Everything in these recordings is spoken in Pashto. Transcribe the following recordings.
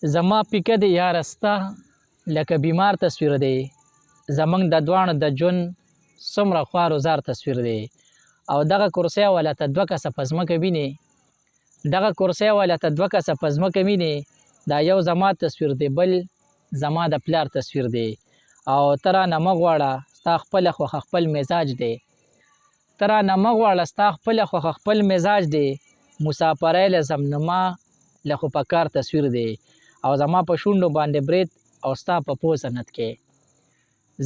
زما پیکه د یاره ستا لکه بیمار تصویر دی. زمونږ د دواړو د ژوند څومره خوار و زار تصویر دی. او دغه کرسۍ والا ته دوه کسه په ځمکه وینې، دغه کرسۍ والا ته دوه کسه په ځمکه وینې، دا یو زما تصویر دی، بل زما د پلار تصویر دی. او ته رانه مه غواړه، ستا خپله خوښه خپل مزاج دی. ته رانه مه غواړه، ستا خپله خوښه خپل مزاج دی. مسافرۍ له ځم نو ما له خو په کار تصویر دی. او زما په شونډو باندې برید او ستا په پوزه نت کې،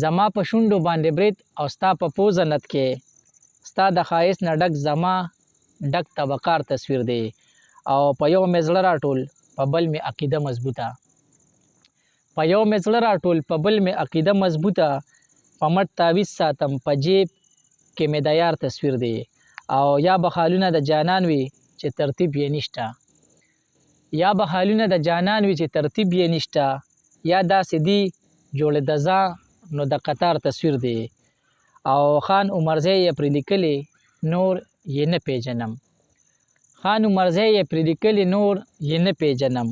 زما په شونډو باندې برید او ستا په پوزه نت کې، ستا د ښایست نه ډک زما ډک طبقار تصویر دی. او په یو مې زړه راټول په بل مې عقیده مضبوطه، په یو مې زړه راټول په بل مې عقیده مضبوطه، په مټ تعویض ساتم په جیب کې مې د یار تصویر دی. او یا به خالونه د جانان وي چې ترتیب یې نشته، یا به حالونه د جانان وي چې ترتیب یې نشته، یا داسې دی جوړېده ځه نو د قطار تصویر دی. او خان عمرزی یې پرې لیکلې نور یې نه پیژنم، خان عمرزی یې پرې لیکلې نور یې نه پیژنم،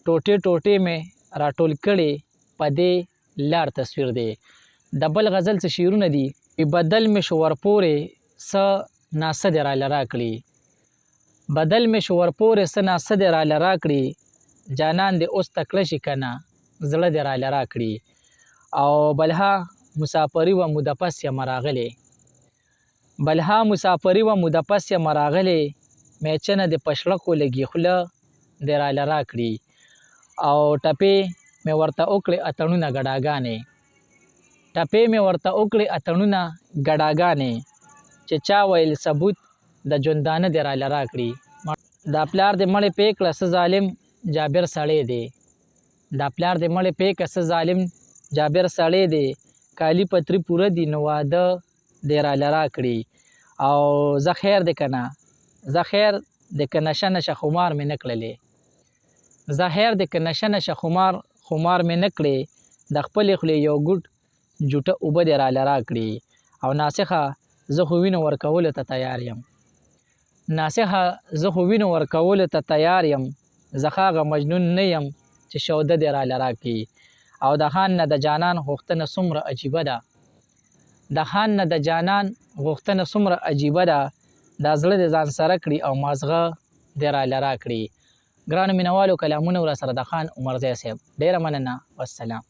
ټوټې ټوټې مې راټول کړې په دې لار تصویر دی. د بل غزل څه شعرونه دي. بدل مې شو ورپورې څه ناسه دې راله راکړي، بدل مې شو ورپورې څه ناسه دې راله راکړي، جانان دې اوس تکړه شي که نه زړه دې راله راکړي. او بلها مسافري وه موده پس یم راغلی، بلها مسافري وه موده پس یم راغلی، میچنه دې په شړکو لګي خوله دې راله راکړي. او ټپې مې ورته وکړې اتڼونه ګډاګانې، ټپې مې ورته وکړې اتڼونه ګډاګانې، چې چا ویل ثبوت د ژوندانه دې راله راکړي. دا پلار دې مړې پې کړه څه ظالم جابر سړی دی، دا پلار دې مړې پې کړه څه ظالم جابر سړی دی، کالي پتري پوره دي نو واده دې راله راکړي. او زه خیر دې که نه، زه خیر دې که نشه نشه خمار مې نه کړلې، زه خیر دې که نشه نشه خمار مې نه کړې، د خپلې خولې یو ګوټ جوټه اوبه دې راله راکړي. او ناصحه زه خو وینو ورکولو ته تیار یم، ناصحه زه خو وینو ورکولو ته تیار یم، زه هغه مجنون نه یم چې شوده دې راله راکړي. او د خان نه د جانان غوښتنه څومره عجیبه ده، د خان نه د جانان غوښتنه څومره عجیبه ده، دا زړه دې ځان سره کړي او مازغه دې راله راکړي. ګرانو مینوالو کلامونه ورسره د خان عمرزی صاحب. ډېره مننه، والسلام.